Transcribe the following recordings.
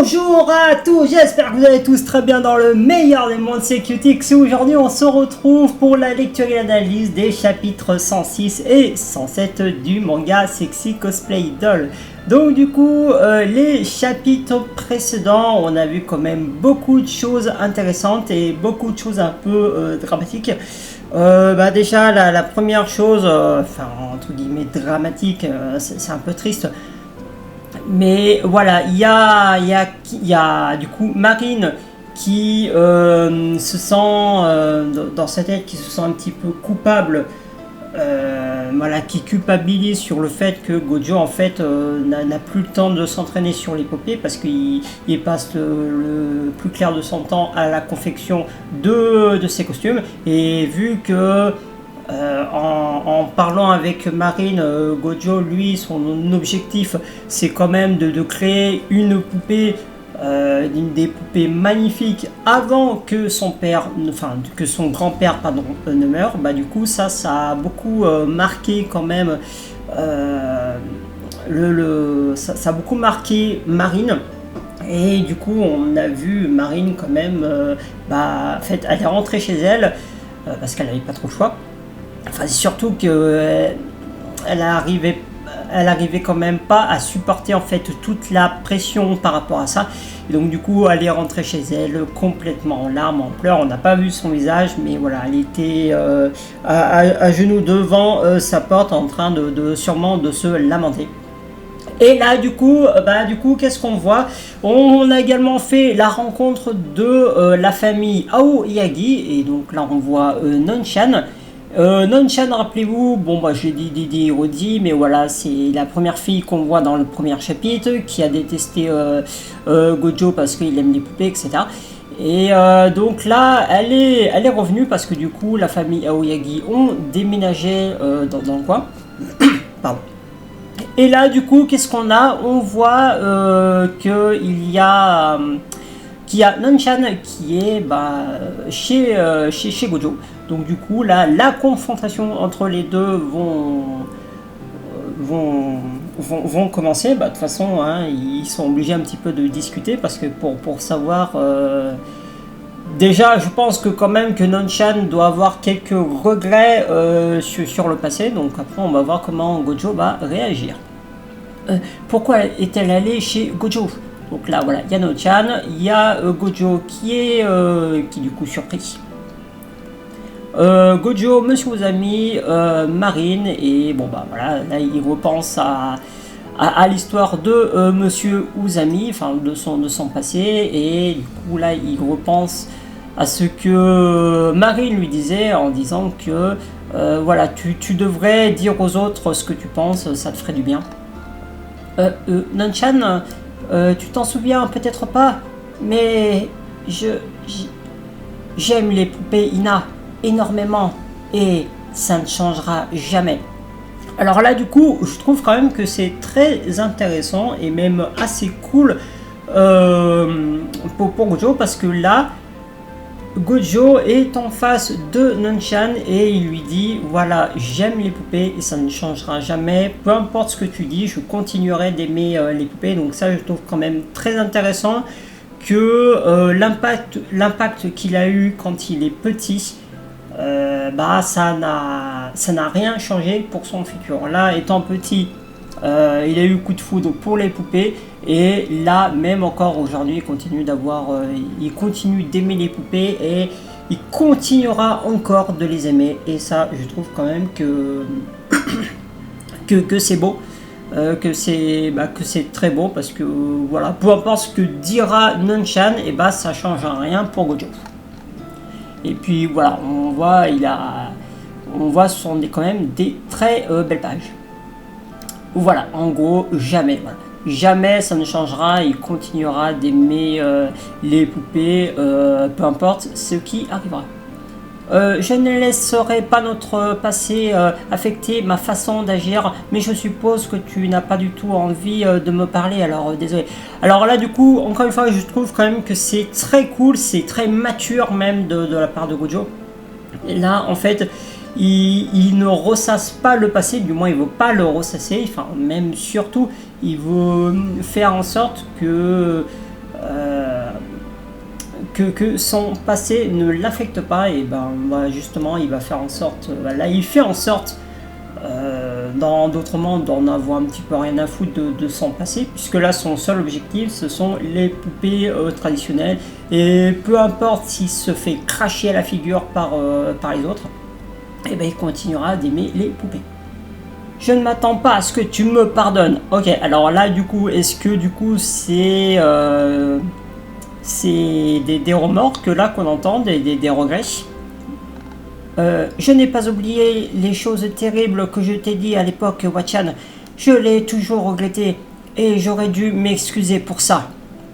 Bonjour à tous, j'espère que vous allez tous très bien dans le meilleur des mondes CQTix. Aujourd'hui on se retrouve pour la lecture et l'analyse des chapitres 106 et 107 du manga Sexy Cosplay Doll. Donc du coup, les chapitres précédents, on a vu quand même beaucoup de choses intéressantes et beaucoup de choses un peu dramatiques. Déjà la première chose, entre guillemets dramatique, c'est un peu triste. Mais voilà, il y a du coup Marine qui se sent dans sa tête, qui se sent un petit peu coupable, qui culpabilise sur le fait que Gojo en fait n'a plus le temps de s'entraîner sur l'épopée parce qu'il passe le plus clair de son temps à la confection de ses costumes, et vu que en parlant avec Marine, Gojo, lui, son objectif, c'est quand même de créer une poupée, des poupées magnifiques avant que son père, que son grand-père, ne meure. Du coup, ça a beaucoup marqué quand même, ça a beaucoup marqué Marine. Et du coup, on a vu Marine quand même, en fait, elle est rentrée chez elle parce qu'elle n'avait pas trop le choix. Surtout que elle arrivait quand même pas à supporter en fait toute la pression par rapport à ça. Et donc du coup, elle est rentrée chez elle complètement en larmes, en pleurs. On n'a pas vu son visage, mais voilà, elle était à genoux devant sa porte en train sûrement de se lamenter. Et là, du coup, qu'est-ce qu'on voit? On a également fait la rencontre de la famille Aoyagi, et donc là, on voit Nonchan. Nonchan, rappelez-vous, je l'ai dit, redit, mais voilà, c'est la première fille qu'on voit dans le premier chapitre, qui a détesté Gojo parce qu'il aime les poupées, etc. Et donc là, elle est revenue parce que du coup, la famille Aoyagi ont déménagé dans le coin. Pardon. Et là, du coup, qu'est-ce qu'on a? On voit qu'il y a Nonchan qui est chez Gojo. Donc du coup, là, la confrontation entre les deux vont commencer. De toute façon, ils sont obligés un petit peu de discuter parce que pour savoir... déjà, je pense que quand même que Nonchan doit avoir quelques regrets sur le passé. Donc après, on va voir comment Gojo va réagir. Pourquoi est-elle allée chez Gojo? Donc là, voilà, il y a Nonchan, il y a Gojo qui du coup surpris. Gojo, Monsieur Uzami, Marine, et voilà, là il repense à l'histoire de Monsieur Uzami, de son passé, et du coup là il repense à ce que Marine lui disait en disant que voilà, tu devrais dire aux autres ce que tu penses, ça te ferait du bien. Nonchan, tu t'en souviens peut-être pas, mais j'aime les poupées Ina énormément et ça ne changera jamais. Alors là, du coup, je trouve quand même que c'est très intéressant et même assez cool pour Gojo, parce que là, Gojo est en face de Nonchan et il lui dit voilà, j'aime les poupées et ça ne changera jamais, peu importe ce que tu dis, je continuerai d'aimer les poupées. Donc ça, je trouve quand même très intéressant que l'impact qu'il a eu quand il est petit, ça n'a rien changé pour son futur. Là, étant petit, il a eu coup de foudre pour les poupées, et là, même encore aujourd'hui, il continue d'aimer les poupées et il continuera encore de les aimer. Et ça, je trouve quand même que c'est beau, que c'est très beau, parce que voilà, peu importe ce que dira Nonchan, ça change rien pour Gojo. Et puis voilà, on voit ce sont quand même des très belles pages. Voilà, en gros, jamais ça ne changera, il continuera d'aimer les poupées, peu importe ce qui arrivera. Je ne laisserai pas notre passé affecter ma façon d'agir, mais je suppose que tu n'as pas du tout envie de me parler, alors désolé. Alors là, du coup, encore une fois, je trouve quand même que c'est très cool, c'est très mature même de la part de Gojo. Et là, en fait, il ne ressasse pas le passé, du moins il ne veut pas le ressasser, même surtout, il veut faire en sorte que que son passé ne l'affecte pas, et ben bah, justement il va faire en sorte, là il fait en sorte dans d'autres mondes d'en avoir un petit peu rien à foutre de son passé, puisque là son seul objectif ce sont les poupées traditionnelles, et peu importe s'il se fait cracher à la figure par les autres, et ben il continuera d'aimer les poupées. Je ne m'attends pas à ce que tu me pardonnes. Ok, alors là du coup, est-ce que du coup c'est des remords que là qu'on entend, des regrets? Je n'ai pas oublié les choses terribles que je t'ai dit à l'époque, Wachan. Je l'ai toujours regretté et j'aurais dû m'excuser pour ça.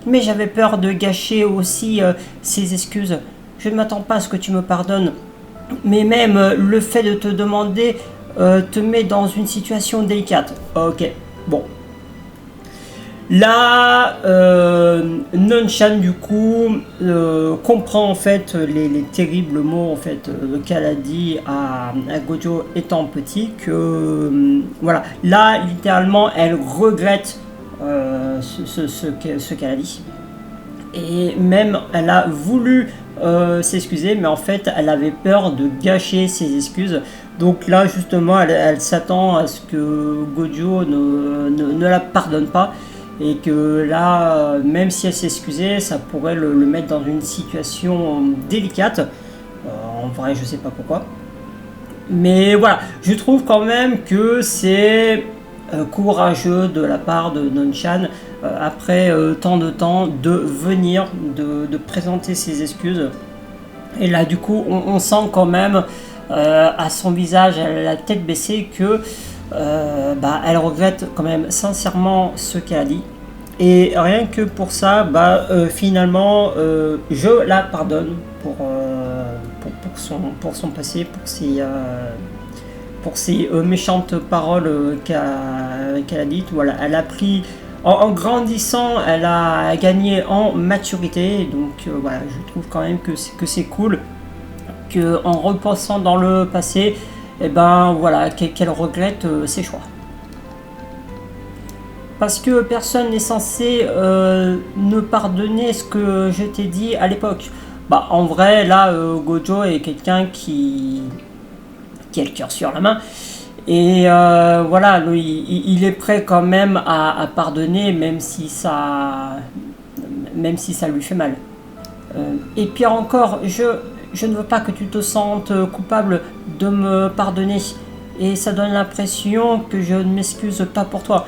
Mais j'avais peur de gâcher aussi ces excuses. Je ne m'attends pas à ce que tu me pardonnes. Mais même le fait de te demander te met dans une situation délicate. Ok, bon. Là, Nonchan du coup comprend en fait les terribles mots en fait qu'elle a dit à Gojo étant petit, que voilà, là littéralement elle regrette ce qu'elle a dit, et même elle a voulu s'excuser, mais en fait elle avait peur de gâcher ses excuses. Donc là justement elle s'attend à ce que Gojo ne la pardonne pas, et que là, même si elle s'excusait, ça pourrait le mettre dans une situation délicate. En vrai, je sais pas pourquoi. Mais voilà, je trouve quand même que c'est courageux de la part de Nonchan, après tant de temps, de venir, de présenter ses excuses. Et là, du coup, on sent quand même à son visage, à la tête baissée, que elle regrette quand même sincèrement ce qu'elle a dit, et rien que pour ça, finalement je la pardonne pour son passé, pour ses méchantes paroles qu'elle a dites. Voilà, elle a pris en grandissant, elle a gagné en maturité, donc voilà, je trouve quand même que c'est cool que en repensant dans le passé, et voilà, qu'elle regrette ses choix. Parce que personne n'est censé ne pardonner ce que je t'ai dit à l'époque. En vrai, là, Gojo est quelqu'un qui a le cœur sur la main. Et voilà, lui, il est prêt quand même à pardonner, même si ça lui fait mal. Et pire encore, je ne veux pas que tu te sentes coupable de me pardonner. Et ça donne l'impression que je ne m'excuse pas pour toi.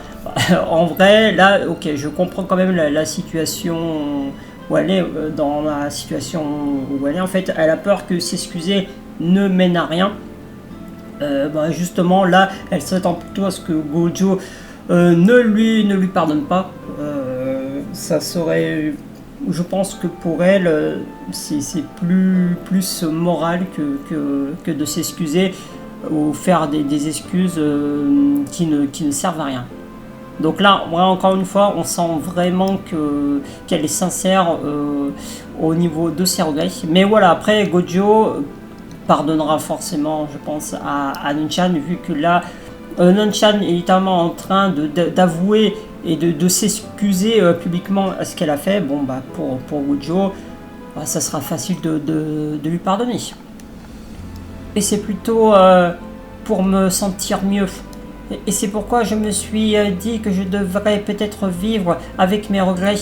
En vrai, là, ok, je comprends quand même la situation où elle est, dans la situation où elle est. En fait, elle a peur que s'excuser ne mène à rien. Justement, là, elle s'attend plutôt à ce que Gojo ne lui pardonne pas. Ça serait... Je pense que pour elle, c'est plus moral que de s'excuser ou faire des excuses qui ne servent à rien. Donc là, encore une fois, on sent vraiment qu'elle est sincère au niveau de ses regrets. Mais voilà, après, Gojo pardonnera forcément, je pense, à Nonchan, vu que là, Nonchan est littéralement en train d'avouer et de s'excuser publiquement à ce qu'elle a fait. Bon, pour Gojo, ça sera facile de lui pardonner. Et c'est plutôt pour me sentir mieux. Et c'est pourquoi je me suis dit que je devrais peut-être vivre avec mes regrets.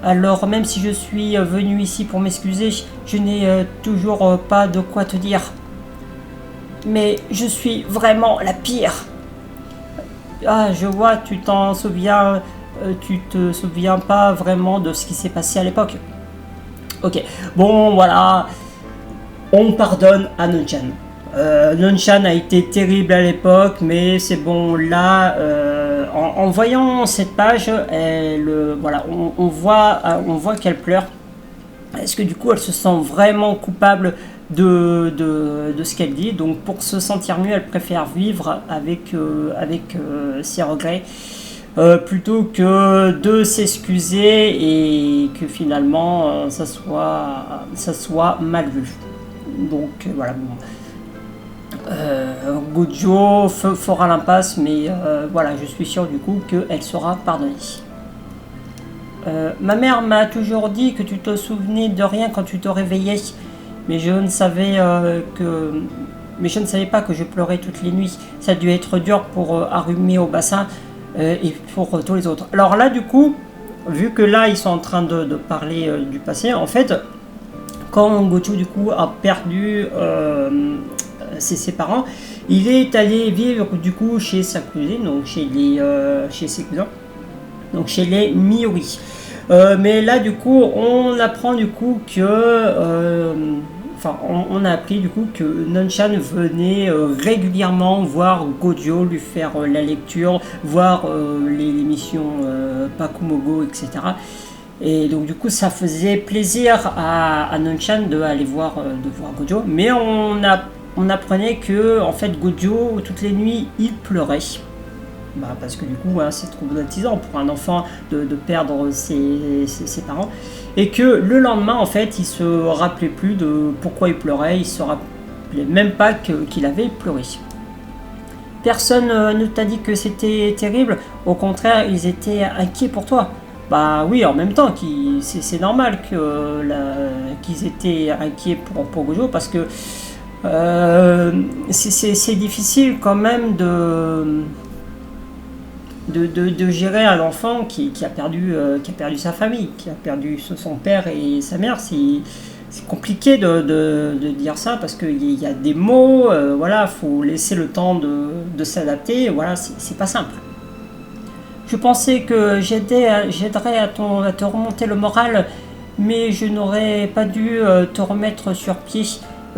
Alors même si je suis venu ici pour m'excuser, je n'ai toujours pas de quoi te dire. Mais je suis vraiment la pire. Ah, je vois, tu t'en souviens, tu te souviens pas vraiment de ce qui s'est passé à l'époque. Ok, bon voilà, on pardonne à Nonchan. Nonchan a été terrible à l'époque, mais c'est bon, là, en voyant cette page, voilà, on voit qu'elle pleure. Est-ce que du coup elle se sent vraiment coupable de ce qu'elle dit? Donc pour se sentir mieux, elle préfère vivre avec ses regrets, plutôt que de s'excuser et que finalement ça soit mal vu. Donc voilà, bon. Gojo fera l'impasse, mais voilà, je suis sûr du coup qu'elle sera pardonnée. Ma mère m'a toujours dit que tu te souvenais de rien quand tu te réveillais, mais je ne savais pas que je pleurais toutes les nuits. Ça a dû être dur pour Harumi au bassin et pour tous les autres. Alors là, du coup, vu que là, ils sont en train de parler du passé, en fait, quand Gojo, du coup, a perdu ses parents, il est allé vivre, du coup, chez sa cousine, donc chez ses cousins, donc chez les Miuri. Mais là, du coup, on apprend, du coup, que... on a appris du coup que Nonchan venait régulièrement voir Gojo, lui faire la lecture, voir les missions Pakumogo, etc. Et donc du coup ça faisait plaisir à Nonchan d'aller voir Gojo, mais on apprenait que en fait Gojo toutes les nuits il pleurait. Parce que du coup c'est traumatisant pour un enfant de perdre ses parents, et que le lendemain en fait il se rappelait plus de pourquoi il pleurait, il se rappelait même pas qu'il avait pleuré. Personne ne t'a dit que c'était terrible, au contraire ils étaient inquiets pour toi. Bah oui, en même temps c'est normal qu'ils étaient inquiets pour Gojo, parce que c'est difficile quand même de gérer un enfant qui a perdu sa famille, qui a perdu son père et sa mère. C'est compliqué de dire ça, parce qu'il y a des mots, voilà, faut laisser le temps de s'adapter, voilà, c'est pas simple. Je pensais que j'aiderais à te remonter le moral, mais je n'aurais pas dû te remettre sur pied.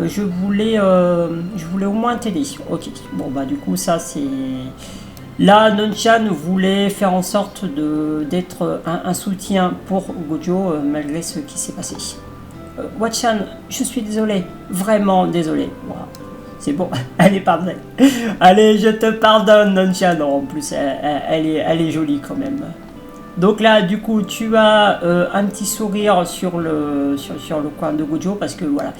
Je voulais au moins t'aider. Ok, bon bah du coup ça c'est... Là, Nonchan voulait faire en sorte d'être un soutien pour Gojo malgré ce qui s'est passé. Watchan, je suis désolé, vraiment désolé. Wow. C'est bon, allez, pardonne. Allez, je te pardonne, Nonchan. En plus, elle est jolie quand même. Donc là, du coup, tu as un petit sourire sur le coin de Gojo, parce que voilà.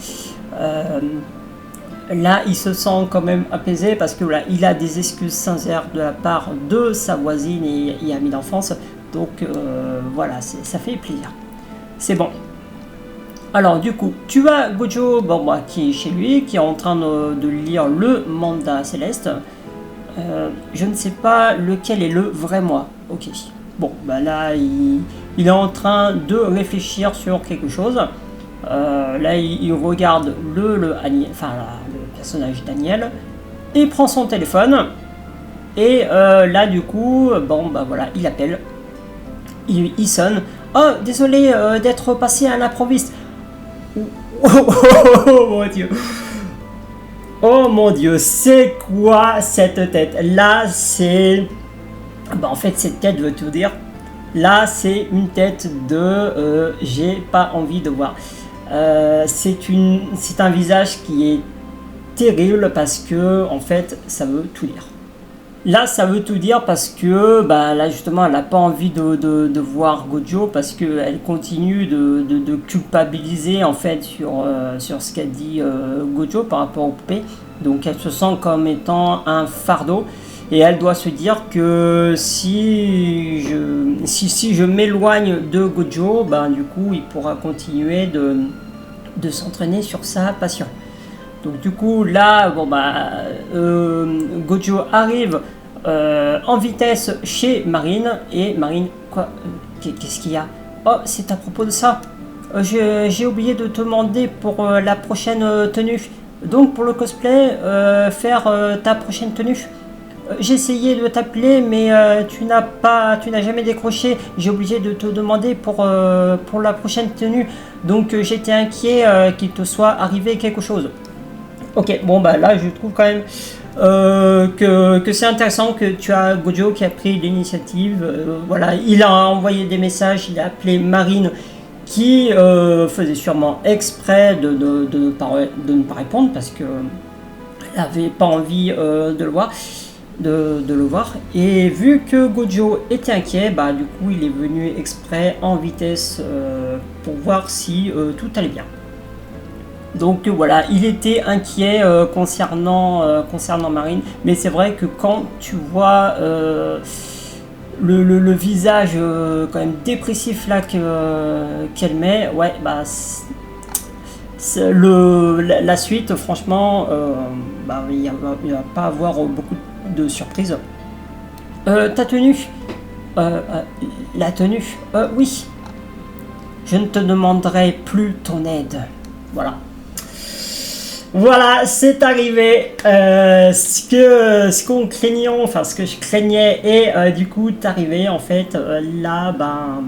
Là, il se sent quand même apaisé, parce que là, il a des excuses sincères de la part de sa voisine et amie d'enfance. Donc voilà, ça fait plaisir. C'est bon. Alors du coup, tu as Gojo qui est chez lui, qui est en train de lire le mandat céleste. Je ne sais pas lequel est le vrai moi. Ok. Bon, là, il est en train de réfléchir sur quelque chose. Là, il regarde le personnage Daniel, et prend son téléphone. Et là, du coup, voilà, il appelle. Il sonne. Oh, désolé d'être passé à l'improviste. Oh mon dieu. Oh mon dieu, c'est quoi cette tête? Là, c'est... en fait, cette tête veut tout dire. Là, c'est une tête de... j'ai pas envie de voir. C'est un visage qui est terrible, parce que, en fait, ça veut tout dire. Là, ça veut tout dire, parce que là justement, elle n'a pas envie de voir Gojo, parce qu'elle continue de culpabiliser en fait sur ce qu'a dit Gojo par rapport aux poupées. Donc elle se sent comme étant un fardeau, et elle doit se dire que si je m'éloigne de Gojo, du coup il pourra continuer de s'entraîner sur sa passion. Donc du coup là, Gojo arrive en vitesse chez Marine, et Marine, quoi, qu'est-ce qu'il y a? Oh, c'est à propos de ça. J'ai oublié de te demander pour la prochaine tenue. Donc pour le cosplay, faire ta prochaine tenue. J'ai essayé de t'appeler, mais tu n'as jamais décroché. J'ai oublié de te demander pour la prochaine tenue. Donc j'étais inquiet qu'il te soit arrivé quelque chose. Ok, là je trouve quand même que c'est intéressant que tu as Gojo qui a pris l'initiative. Voilà, il a envoyé des messages, il a appelé Marine, qui faisait sûrement exprès de ne pas répondre, parce que elle n'avait pas envie de le voir. Et vu que Gojo était inquiet, du coup il est venu exprès en vitesse pour voir si tout allait bien. Donc voilà, il était inquiet concernant Marine, mais c'est vrai que quand tu vois le visage quand même dépressif là qu'elle met, ouais, bah la suite, franchement, bah, il va pas avoir beaucoup de surprises. Ta tenue, la tenue, oui, je ne te demanderai plus ton aide. Voilà. Voilà, c'est arrivé. Ce qu'on craignait, enfin ce que je craignais, et du coup, t'es arrivé en fait. Là, ben,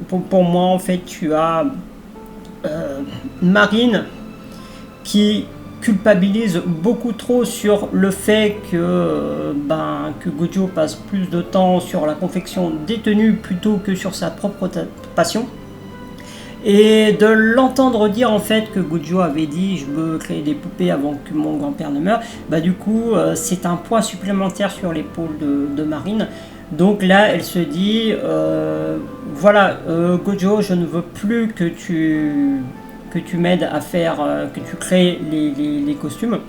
pour moi, en fait, tu as Marine qui culpabilise beaucoup trop sur le fait que Gojo passe plus de temps sur la confection des tenues plutôt que sur sa propre passion. Et de l'entendre dire en fait que Gojo avait dit je veux créer des poupées avant que mon grand-père ne meure, bah du coup c'est un poids supplémentaire sur l'épaule de Marine. Donc là elle se dit voilà Gojo, je ne veux plus que tu m'aides à faire, que tu crées les costumes.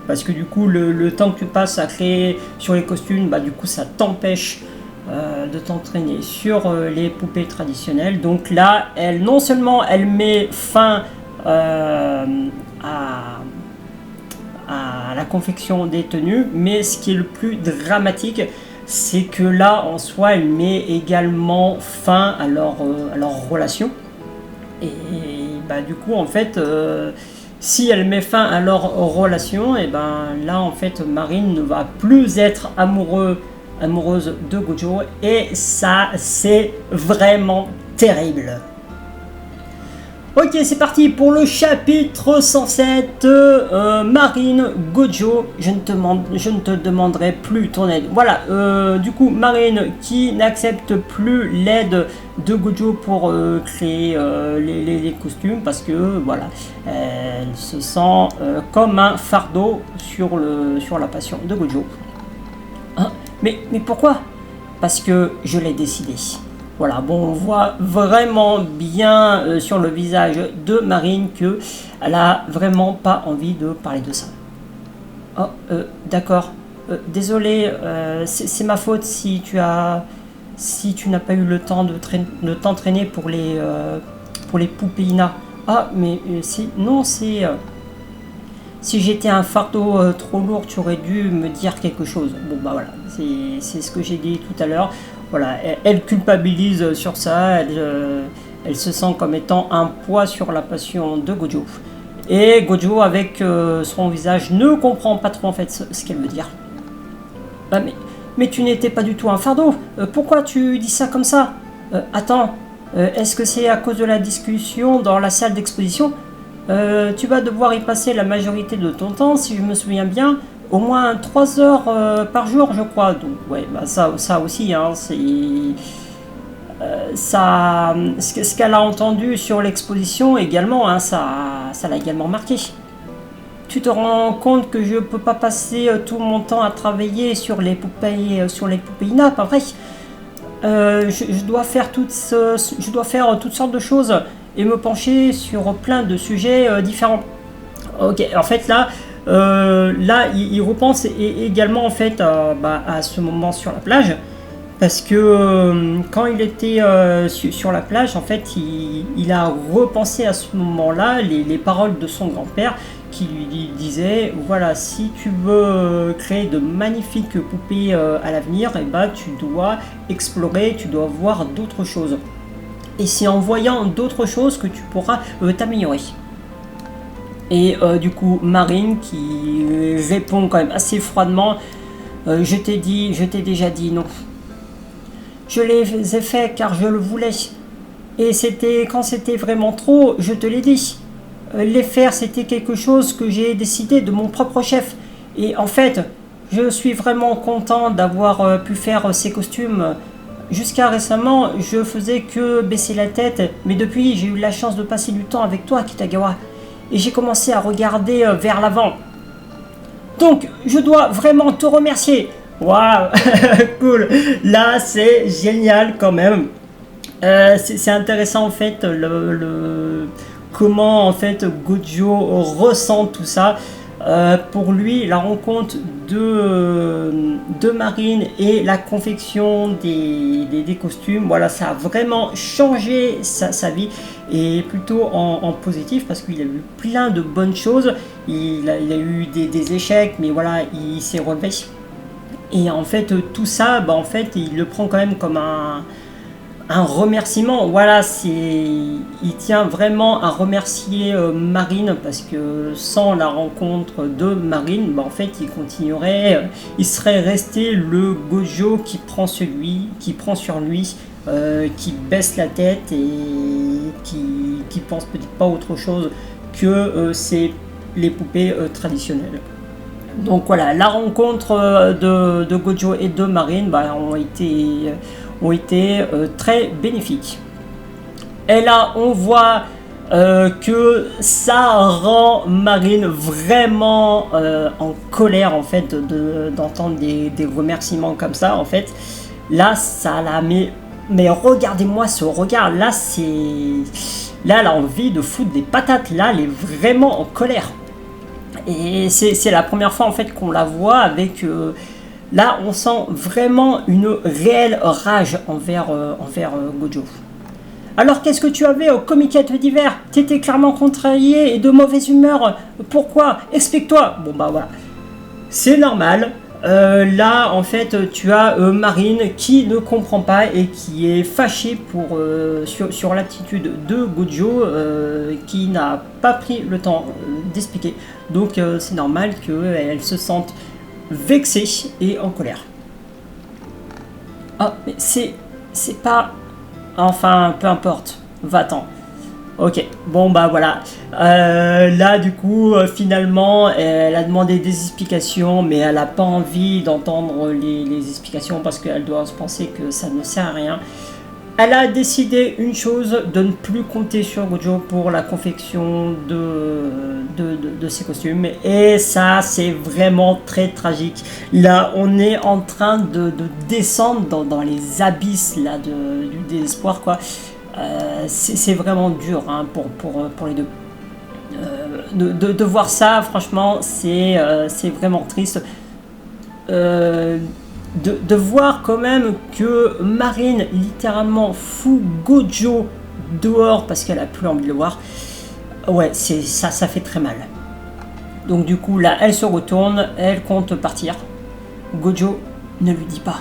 Parce que du coup le temps que tu passes à créer sur les costumes, bah du coup ça t'empêche de t'entraîner sur les poupées traditionnelles. Donc là, non seulement elle met fin à la confection des tenues, mais ce qui est le plus dramatique, c'est que là, en soi, elle met également fin à leur relation. Et bah, du coup, en fait, si elle met fin à leur relation, et ben là, en fait, Marine ne va plus être amoureuse de Gojo, et ça c'est vraiment terrible. Ok, c'est parti pour le chapitre 107. Marine, Gojo, je ne te demanderai plus ton aide. Voilà, du coup Marine qui n'accepte plus l'aide de Gojo pour créer les costumes, parce que voilà, elle se sent comme un fardeau sur la passion de Gojo. Hein? Mais pourquoi? Parce que je l'ai décidé. Voilà, bon, on voit vraiment bien sur le visage de Marine que elle a vraiment pas envie de parler de ça. Oh, d'accord. Désolé, c'est ma faute si tu n'as pas eu le temps de t'entraîner pour les poupées Ina. Ah, mais non, c'est... Si j'étais un fardeau trop lourd, tu aurais dû me dire quelque chose. Bon bah voilà, c'est ce que j'ai dit tout à l'heure. Voilà, elle culpabilise sur ça, elle se sent comme étant un poids sur la passion de Gojo. Et Gojo, avec son visage, ne comprend pas trop en fait ce qu'elle veut dire. Bah, mais tu n'étais pas du tout un fardeau. Pourquoi tu dis ça comme ça? Attends, est-ce que c'est à cause de la discussion dans la salle d'exposition? Tu vas devoir y passer la majorité de ton temps, si je me souviens bien, au moins 3 heures par jour, je crois. Donc, ouais, bah ça aussi, hein, c'est ce qu'elle a entendu sur l'exposition également, hein, ça l'a également marqué. Tu te rends compte que je peux pas passer tout mon temps à travailler sur les poupées Ina, pas vrai? Je dois faire toutes sortes de choses et me pencher sur plein de sujets différents. Ok, en fait là, il repense également en fait à ce moment sur la plage, parce que quand il était sur la plage, en fait, il a repensé à ce moment-là les paroles de son grand-père qui lui disait voilà, si tu veux créer de magnifiques poupées à l'avenir, et ben tu dois explorer, tu dois voir d'autres choses. Et c'est en voyant d'autres choses que tu pourras t'améliorer. Et du coup, Marine qui répond quand même assez froidement, je t'ai déjà dit non. Je les ai faits car je le voulais. Et quand c'était vraiment trop, je te l'ai dit. Les faire, c'était quelque chose que j'ai décidé de mon propre chef. Et en fait, je suis vraiment content d'avoir pu faire ces costumes. Jusqu'à récemment, je faisais que baisser la tête, mais depuis, j'ai eu la chance de passer du temps avec toi, Kitagawa. Et j'ai commencé à regarder vers l'avant. Donc, je dois vraiment te remercier. Waouh, cool. Là, c'est génial quand même. C'est intéressant en fait comment en fait Gojo ressent tout ça. Pour lui, la rencontre de Marine et la confection des costumes, voilà, ça a vraiment changé sa vie, et plutôt en positif, parce qu'il a eu plein de bonnes choses. Il a eu des échecs, mais voilà, il s'est relevé. Et en fait, tout ça, bah, en fait, il le prend quand même comme un remerciement. Voilà, il tient vraiment à remercier Marine, parce que sans la rencontre de Marine, bah, en fait, il continuerait, il serait resté le Gojo qui prend sur lui, qui baisse la tête et qui pense peut-être pas autre chose que c'est les poupées traditionnelles. Donc voilà, la rencontre de Gojo et de Marine, bah, ont été très bénéfiques. Et là, on voit que ça rend Marine vraiment en colère, en fait, d'entendre des remerciements comme ça. En fait, là, ça la met. Mais regardez-moi ce regard. Là, là, elle a envie de foutre des patates. Là, elle est vraiment en colère. Et c'est la première fois en fait qu'on la voit avec. Là, on sent vraiment une réelle rage envers Gojo. Alors, qu'est-ce que tu avais au comiquette d'hiver? T'étais clairement contrarié et de mauvaise humeur. Pourquoi? Explique-toi. Bon, bah voilà. C'est normal. Là, en fait, tu as Marine qui ne comprend pas et qui est fâchée sur l'attitude de Gojo, qui n'a pas pris le temps d'expliquer. Donc, c'est normal qu'elle se sente vexée et en colère. Ah, mais c'est pas... Enfin, peu importe. Va-t'en. Ok, bon bah voilà. Là du coup, finalement, elle a demandé des explications, mais elle n'a pas envie d'entendre les explications parce qu'elle doit se penser que ça ne sert à rien. Elle a décidé une chose, de ne plus compter sur Gojo pour la confection de ses costumes. Et ça, c'est vraiment très tragique. Là, on est en train de descendre dans les abysses là, du désespoir, quoi. C'est vraiment dur hein, pour les deux. De voir ça, franchement, c'est vraiment triste. De voir quand même que Marine littéralement fout Gojo dehors parce qu'elle a plus envie de le voir. Ouais, ça fait très mal. Donc du coup là, elle se retourne, elle compte partir. Gojo, ne lui dis pas.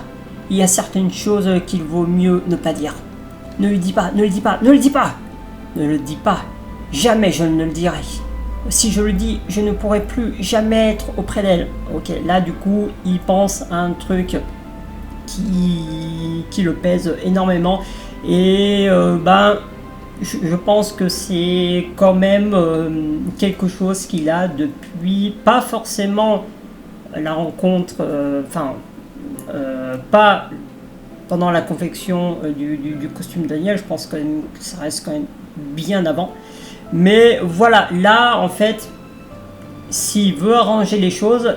Il y a certaines choses qu'il vaut mieux ne pas dire. Ne lui dis pas, ne le dis pas, ne le dis pas. Ne le dis pas. Jamais je ne le dirai. Si je le dis, je ne pourrai plus jamais être auprès d'elle. Ok, là du coup, il pense à un truc qui le pèse énormément. Et je pense que c'est quand même quelque chose qu'il a depuis, pas forcément la rencontre, pas pendant la confection du costume Daniel, je pense quand même que ça reste quand même bien avant. Mais voilà, là en fait, s'il veut arranger les choses,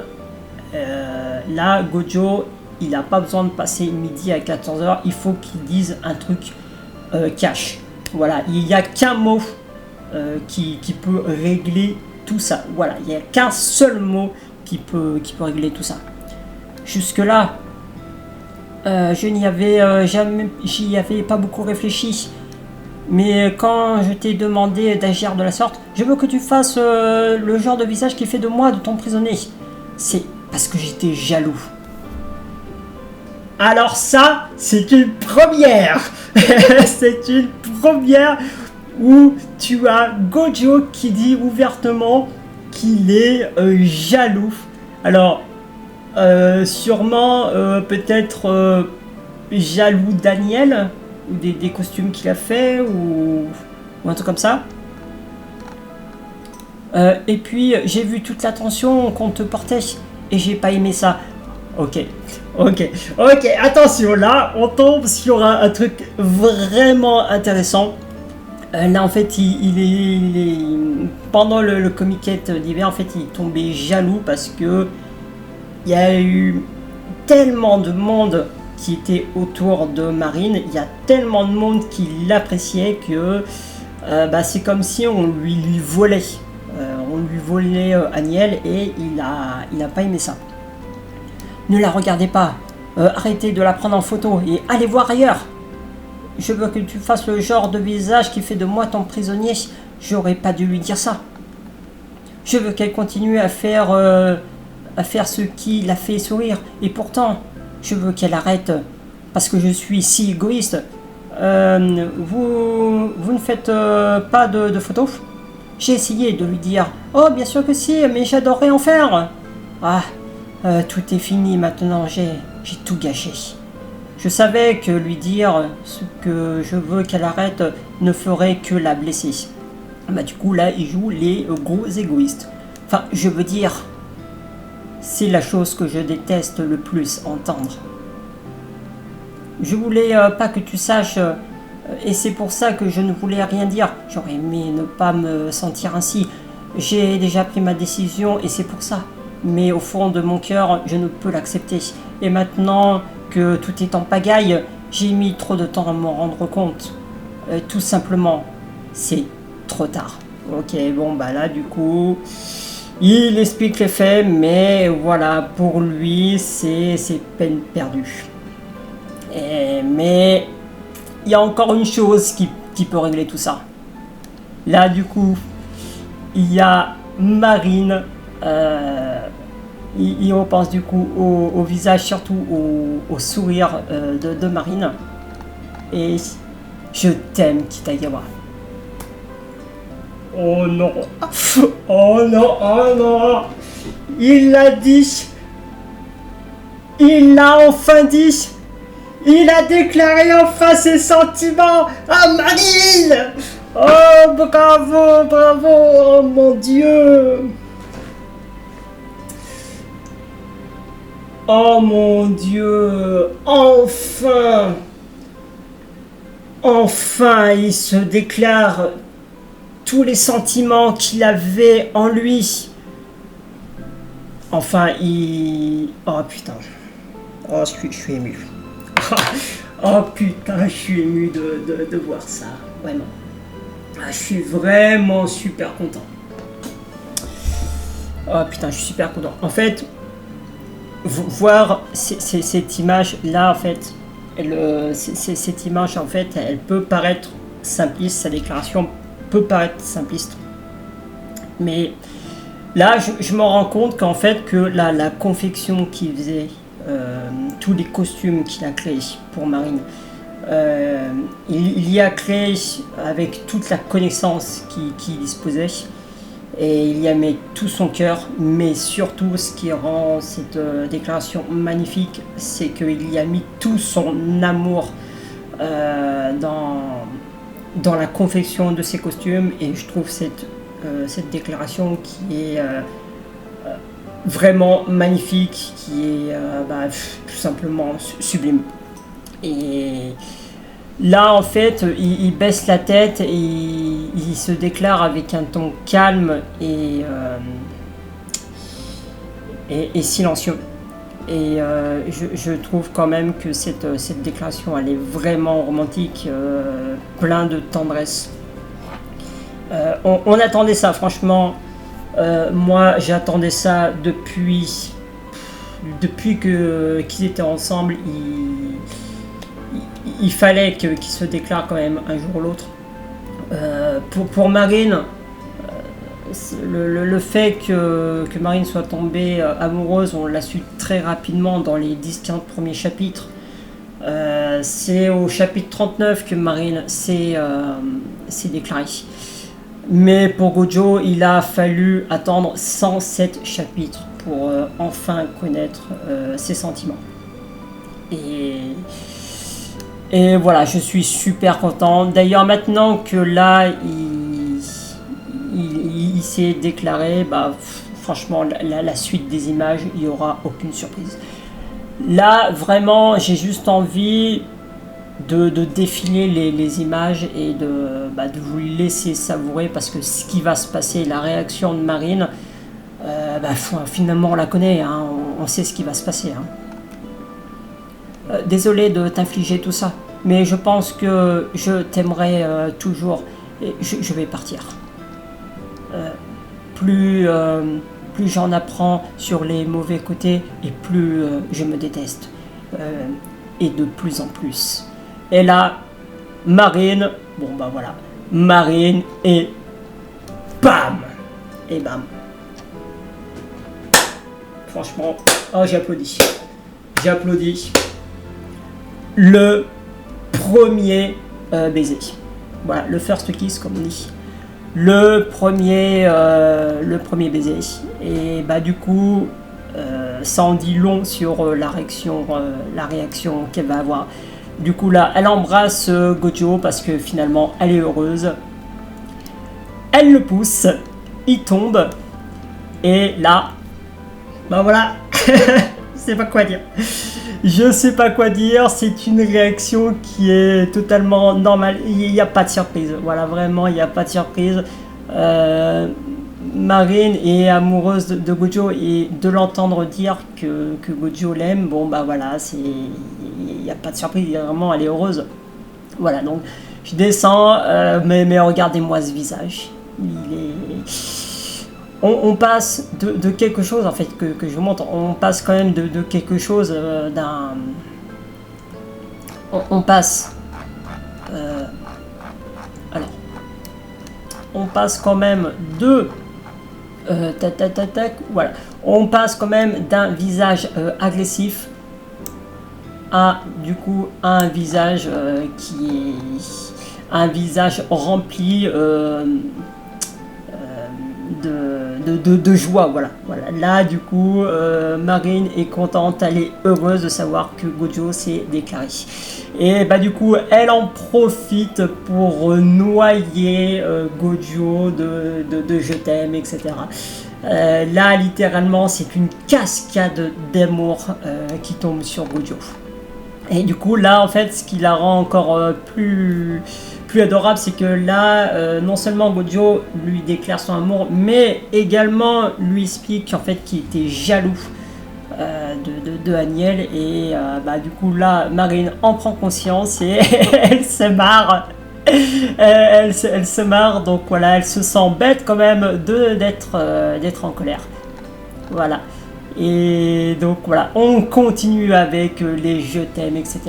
là Gojo, il n'a pas besoin de passer midi à 14h, il faut qu'il dise un truc cash. Voilà, il n'y a qu'un mot qui peut régler tout ça. Voilà, il n'y a qu'un seul mot qui peut régler tout ça. Jusque-là, j'y avais pas beaucoup réfléchi. Mais quand je t'ai demandé d'agir de la sorte, je veux que tu fasses le genre de visage qui fait de moi de ton prisonnier. C'est parce que j'étais jaloux. Alors ça, c'est une première. C'est une première où tu as Gojo qui dit ouvertement qu'il est jaloux. Alors, sûrement, peut-être jaloux Daniel, des costumes qu'il a fait ou un truc comme ça. Et puis, j'ai vu toute l'attention qu'on te portait et j'ai pas aimé ça. Ok, attention, là, on tombe sur un truc vraiment intéressant. Là, en fait, il est pendant le comiquette d'hiver, en fait, il est tombé jaloux parce que il y a eu tellement de monde qui était autour de Marine, il y a tellement de monde qui l'appréciait que c'est comme si on lui volait. On lui volait Aniel et il a pas aimé ça. Ne la regardez pas. Arrêtez de la prendre en photo et allez voir ailleurs. Je veux que tu fasses le genre de visage qui fait de moi ton prisonnier. J'aurais pas dû lui dire ça. Je veux qu'elle continue à faire ce qui la fait sourire. Et pourtant, je veux qu'elle arrête parce que je suis si égoïste. Vous ne faites pas de photos? J'ai essayé de lui dire. Oh, bien sûr que si, mais j'adorerais en faire. Ah, tout est fini maintenant, j'ai tout gâché. Je savais que lui dire ce que je veux qu'elle arrête ne ferait que la blesser. Bah du coup là, il joue les gros égoïstes. Enfin, je veux dire, c'est la chose que je déteste le plus entendre. Je voulais pas que tu saches, et c'est pour ça que je ne voulais rien dire. J'aurais aimé ne pas me sentir ainsi. J'ai déjà pris ma décision et c'est pour ça. Mais au fond de mon cœur, je ne peux l'accepter. Et maintenant que tout est en pagaille, j'ai mis trop de temps à m'en rendre compte. Tout simplement, c'est trop tard. Ok, bon bah là du coup, il explique les faits, mais voilà, pour lui, c'est peine perdue. Mais il y a encore une chose qui peut régler tout ça. Là du coup, il y a Marine. Il repense du coup au visage, surtout au sourire de Marine. Et je t'aime, Kitagawa. Oh non. Oh non, oh non. Il l'a dit. Il l'a enfin dit. Il a déclaré enfin ses sentiments à Marine. Oh bravo, bravo, oh mon Dieu. Oh mon Dieu, enfin. Enfin, il se déclare tous les sentiments qu'il avait en lui. Enfin, il... Oh putain. Oh, je suis ému. Oh putain, je suis ému de voir ça. Vraiment. Ah, je suis vraiment super content. Oh putain, je suis super content. En fait, voir cette image-là, en fait, cette image, en fait, elle peut paraître simpliste, sa déclaration peut paraître simpliste. Mais là, je me rends compte qu'en fait, que la confection qu'il faisait, tous les costumes qu'il a créés pour Marine, il y a créé avec toute la connaissance qu'il disposait. Et il y a mis tout son cœur, mais surtout ce qui rend cette déclaration magnifique, c'est qu'il y a mis tout son amour dans la confection de ses costumes. Et je trouve cette déclaration qui est vraiment magnifique, qui est tout simplement sublime. Et là, en fait, il baisse la tête et il se déclare avec un ton calme et silencieux. Et je trouve quand même que cette déclaration, elle est vraiment romantique, plein de tendresse. On attendait ça, franchement. Moi, j'attendais ça depuis qu'ils étaient ensemble. Il fallait qu'ils se déclarent quand même un jour ou l'autre. Pour Marine, le fait que Marine soit tombée amoureuse, on l'a su très rapidement dans les 10-15 premiers chapitres. C'est au chapitre 39 que Marine s'est déclarée. Mais pour Gojo, il a fallu attendre 107 chapitres pour enfin connaître ses sentiments. Et voilà, je suis super content. D'ailleurs, maintenant que là, il s'est déclaré, franchement, la suite des images, il n'y aura aucune surprise. Là, vraiment, j'ai juste envie de défiler les images et de vous laisser savourer, parce que ce qui va se passer, la réaction de Marine, finalement, on la connaît, hein, on sait ce qui va se passer. Hein. Désolé de t'infliger tout ça, mais je pense que je t'aimerai toujours et je vais partir. Plus plus j'en apprends sur les mauvais côtés, et plus je me déteste. Et de plus en plus. Et là, Marine, bon bah voilà, Marine et bam. Et bam. Franchement, oh j'applaudis. J'applaudis. Le premier baiser. Voilà, le first kiss comme on dit. Le premier baiser. Et bah du coup, ça en dit long sur la réaction qu'elle va avoir. Du coup là, elle embrasse Gojo parce que finalement, elle est heureuse. Elle le pousse, il tombe. Et là, bah voilà, je sais pas quoi dire. Je sais pas quoi dire, c'est une réaction qui est totalement normale. Il n'y a pas de surprise. Voilà, vraiment, il n'y a pas de surprise. Marine est amoureuse de Gojo et de l'entendre dire que Gojo l'aime, bon bah voilà, il n'y a pas de surprise, vraiment, elle est heureuse. Voilà, donc je descends, mais regardez-moi ce visage. On passe de quelque chose en fait que je vous montre, on passe quand même de quelque chose d'un... On passe... alors... On passe quand même de... voilà. On passe quand même d'un visage agressif à du coup un visage qui est... un visage rempli de joie, voilà. Là, du coup, Marine est contente, elle est heureuse de savoir que Gojo s'est déclaré. Et bah du coup, elle en profite pour noyer Gojo de je t'aime, etc. Là, littéralement, c'est une cascade d'amour qui tombe sur Gojo. Et du coup, là, en fait, ce qui la rend encore plus adorable, c'est que là, non seulement Gojo lui déclare son amour, mais également lui explique en fait qu'il était jaloux de Aniel. Et bah, du coup, là, Marine en prend conscience et elle se marre. Elle se marre, donc voilà, elle se sent bête quand même d'être en colère. Voilà. Et donc voilà, on continue avec les je t'aime, etc.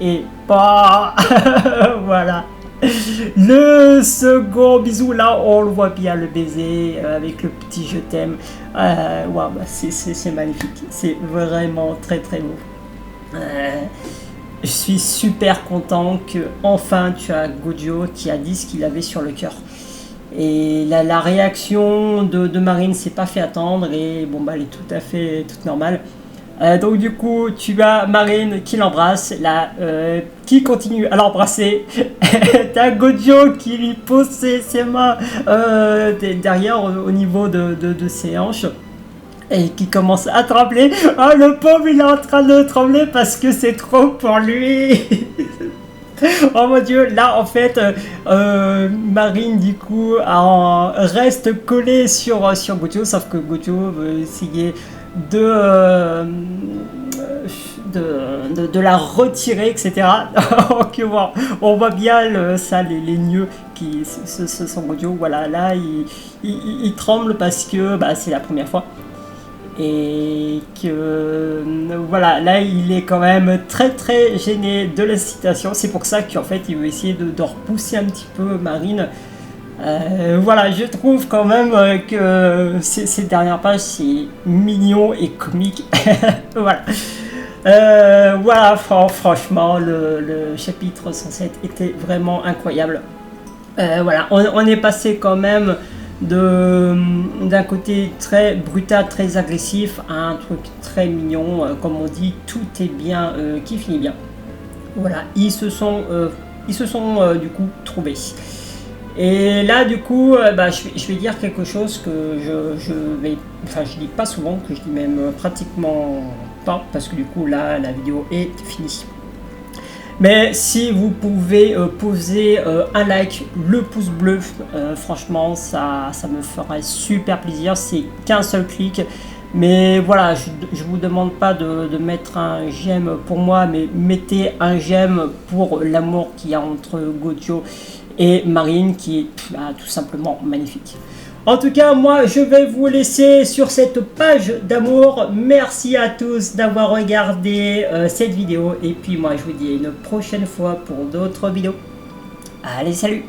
Et bah, voilà. Le second bisou, là, on le voit bien, le baiser avec le petit je t'aime. Wow, bah, c'est magnifique. C'est vraiment très très beau. Je suis super content que enfin tu as Gojo qui a dit ce qu'il avait sur le cœur. Et la réaction de Marine s'est pas fait attendre et bon bah elle est tout à fait toute normale. Donc du coup tu as Marine qui l'embrasse, là qui continue à l'embrasser. T'as Gojo qui lui pose ses mains derrière au niveau de ses hanches. Et qui commence à trembler. Oh le pauvre il est en train de trembler parce que c'est trop pour lui. Oh mon dieu, là en fait, Marine du coup reste collée sur Gojo, sauf que Gojo veut essayer de la retirer, etc. Donc on voit bien les nœuds qui se sont Gojo. Voilà, là il tremble parce que bah, c'est la première fois. Et que voilà, là il est quand même très très gêné de la situation. C'est pour ça qu'en fait il veut essayer de repousser un petit peu Marine. Voilà, je trouve quand même que ces dernières pages c'est mignon et comique. Voilà. Voilà, franchement le chapitre 107 était vraiment incroyable. Voilà, on est passé quand même d'un côté très brutal, très agressif à un truc très mignon, comme on dit, tout est bien qui finit bien. Voilà, ils se sont du coup trouvés. Et là du coup, bah, je vais dire quelque chose que je dis pas souvent, que je dis même pratiquement pas, parce que du coup là la vidéo est finie. Mais si vous pouvez poser un like, le pouce bleu, franchement ça me ferait super plaisir. C'est qu'un seul clic. Mais voilà, je vous demande pas de mettre un j'aime pour moi, mais mettez un j'aime pour l'amour qu'il y a entre Gojo et Marine, qui est tout simplement magnifique. En tout cas, moi, je vais vous laisser sur cette page d'amour. Merci à tous d'avoir regardé cette vidéo. Et puis moi, je vous dis à une prochaine fois pour d'autres vidéos. Allez, salut!